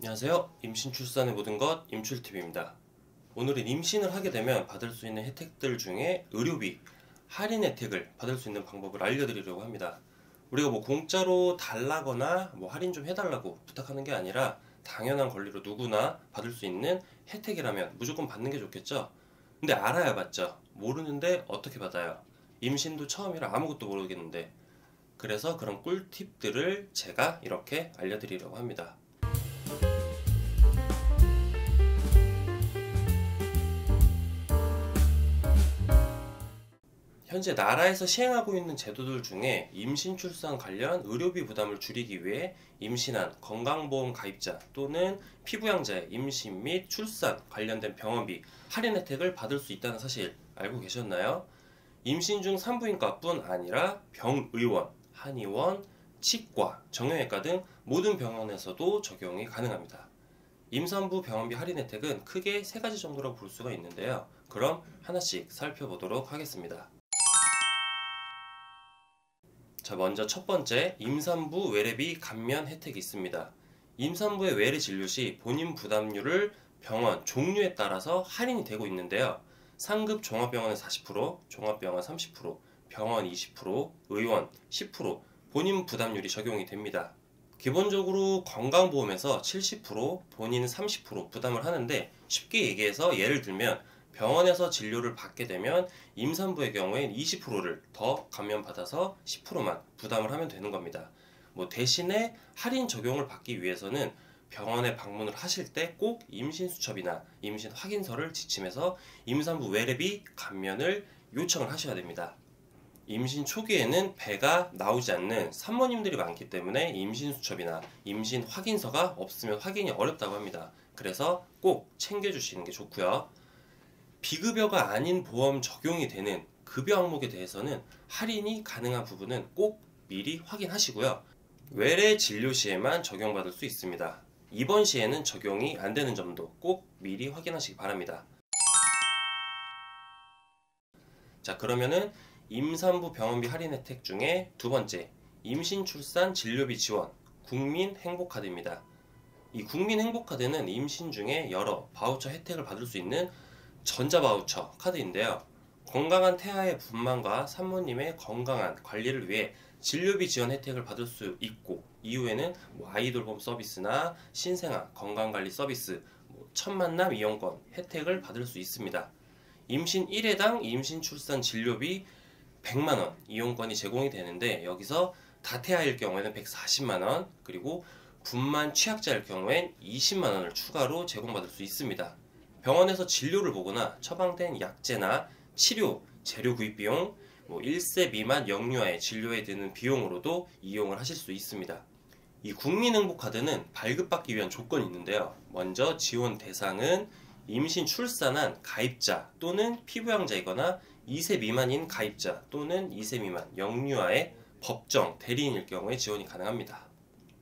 안녕하세요. 임신 출산의 모든 것 임출TV입니다. 오늘은 임신을 하게 되면 받을 수 있는 혜택들 중에 의료비 할인 혜택을 받을 수 있는 방법을 알려드리려고 합니다. 우리가 공짜로 달라거나 할인 좀 해달라고 부탁하는 게 아니라 당연한 권리로 누구나 받을 수 있는 혜택이라면 무조건 받는 게 좋겠죠. 근데 알아야 받죠. 모르는데 어떻게 받아요? 임신도 처음이라 아무것도 모르겠는데. 그래서 그런 꿀팁들을 제가 이렇게 알려드리려고 합니다. 현재 나라에서 시행하고 있는 제도들 중에 임신 출산 관련 의료비 부담을 줄이기 위해 임신한 건강보험 가입자 또는 피부양자의 임신 및 출산 관련된 병원비 할인 혜택을 받을 수 있다는 사실 알고 계셨나요? 임신 중 산부인과뿐 아니라 병의원, 한의원, 치과, 정형외과 등 모든 병원에서도 적용이 가능합니다. 임산부 병원비 할인 혜택은 크게 세 가지 정도라고 볼 수가 있는데요. 그럼 하나씩 살펴보도록 하겠습니다. 자, 먼저 첫 번째, 임산부 외래비 감면 혜택이 있습니다. 임산부의 외래 진료 시 본인 부담률을 병원 종류에 따라서 할인이 되고 있는데요. 상급 종합병원은 40%, 종합병원 30%, 병원 20%, 의원 10% 본인 부담률이 적용이 됩니다. 기본적으로 건강보험에서 70%, 본인은 30% 부담을 하는데, 쉽게 얘기해서 예를 들면 병원에서 진료를 받게 되면 임산부의 경우엔 20%를 더 감면받아서 10%만 부담을 하면 되는 겁니다. 대신에 할인 적용을 받기 위해서는 병원에 방문을 하실 때 꼭 임신수첩이나 임신 확인서를 지침해서 임산부 외래비 감면을 요청을 하셔야 됩니다. 임신 초기에는 배가 나오지 않는 산모님들이 많기 때문에 임신수첩이나 임신 확인서가 없으면 확인이 어렵다고 합니다. 그래서 꼭 챙겨주시는 게 좋고요. 비급여가 아닌 보험 적용이 되는 급여 항목에 대해서는 할인이 가능한 부분은 꼭 미리 확인하시고요. 외래 진료 시에만 적용받을 수 있습니다. 입원 시에는 적용이 안 되는 점도 꼭 미리 확인하시기 바랍니다. 자, 그러면은 임산부 병원비 할인 혜택 중에 두 번째, 임신 출산 진료비 지원 국민행복카드입니다. 이 국민행복카드는 임신 중에 여러 바우처 혜택을 받을 수 있는 전자바우처 카드인데요. 건강한 태아의 분만과 산모님의 건강한 관리를 위해 진료비 지원 혜택을 받을 수 있고, 이후에는 아이돌홈 서비스나 신생아 건강관리 서비스, 첫 만남 이용권 혜택을 받을 수 있습니다. 임신 1회당 임신 출산 진료비 100만원 이용권이 제공이 되는데, 여기서 다태아일 경우에는 140만원, 그리고 분만 취약자일 경우엔 20만원을 추가로 제공받을 수 있습니다. 병원에서 진료를 보거나 처방된 약제나 치료, 재료 구입 비용, 1세 미만 영유아의 진료에 드는 비용으로도 이용을 하실 수 있습니다. 이 국민행복카드는 발급받기 위한 조건이 있는데요. 먼저 지원 대상은 임신 출산한 가입자 또는 피부양자이거나 2세 미만인 가입자 또는 2세 미만 영유아의 법정 대리인일 경우에 지원이 가능합니다.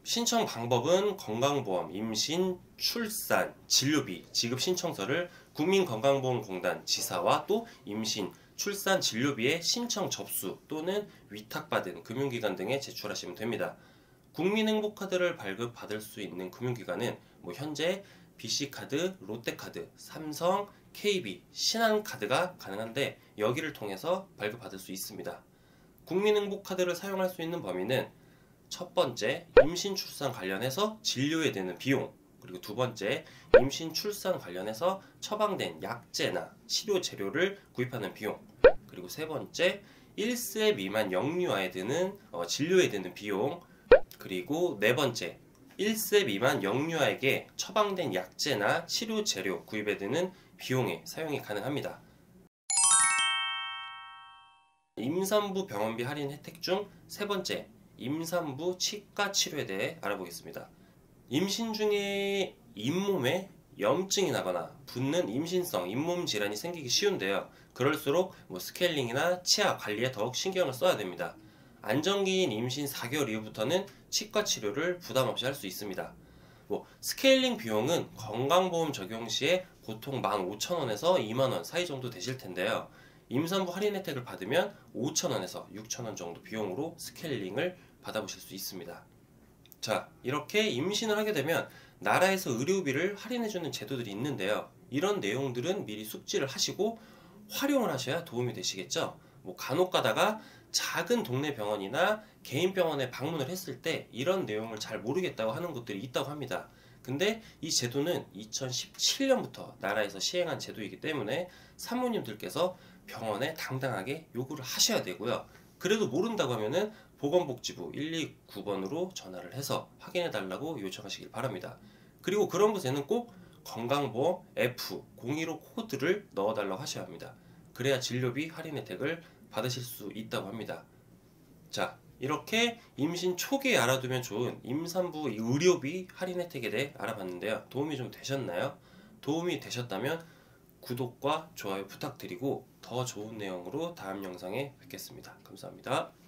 신청 방법은 건강보험 임신 출산 진료비 지급 신청서를 국민건강보험공단 지사와 또 임신 출산 진료비의 신청 접수 또는 위탁받은 금융기관 등에 제출하시면 됩니다. 국민행복카드를 발급받을 수 있는 금융기관은 현재 BC카드, 롯데카드, 삼성, KB, 신한카드가 가능한데, 여기를 통해서 발급받을 수 있습니다. 국민행복카드를 사용할 수 있는 범위는 첫 번째, 임신 출산 관련해서 진료에 드는 비용, 그리고 두 번째, 임신 출산 관련해서 처방된 약제나 치료 재료를 구입하는 비용, 그리고 세 번째, 1세 미만 영유아에 드는 진료에 드는 비용, 그리고 네 번째, 1세 미만 영유아에게 처방된 약제나 치료 재료 구입에 드는 비용에 사용이 가능합니다. 임산부 병원비 할인 혜택 중 세 번째, 임산부 치과 치료에 대해 알아보겠습니다. 임신 중에 잇몸에 염증이 나거나 붓는 임신성 잇몸 질환이 생기기 쉬운데요. 그럴수록 스케일링이나 치아 관리에 더욱 신경을 써야 됩니다. 안정기인 임신 4개월 이후부터는 치과 치료를 부담 없이 할 수 있습니다. 스케일링 비용은 건강보험 적용 시에 보통 15,000원에서 20,000원 사이 정도 되실 텐데요. 임산부 할인 혜택을 받으면 5,000원에서 6,000원 정도 비용으로 스케일링을 받아보실 수 있습니다. 자, 이렇게 임신을 하게 되면 나라에서 의료비를 할인해주는 제도들이 있는데요. 이런 내용들은 미리 숙지를 하시고 활용을 하셔야 도움이 되시겠죠. 뭐 간혹 가다가 작은 동네 병원이나 개인 병원에 방문을 했을 때 이런 내용을 잘 모르겠다고 하는 곳들이 있다고 합니다. 근데 이 제도는 2017년부터 나라에서 시행한 제도이기 때문에 산모님들께서 병원에 당당하게 요구를 하셔야 되고요. 그래도 모른다고 하면은 보건복지부 129번으로 전화를 해서 확인해 달라고 요청하시길 바랍니다. 그리고 그런 곳에는 꼭 건강보험 F015 코드를 넣어달라고 하셔야 합니다. 그래야 진료비 할인 혜택을 받으실 수 있다고 합니다. 자, 이렇게 임신 초기에 알아두면 좋은 임산부 의료비 할인 혜택에 대해 알아봤는데요. 도움이 좀 되셨나요? 도움이 되셨다면 구독과 좋아요 부탁드리고 더 좋은 내용으로 다음 영상에 뵙겠습니다. 감사합니다.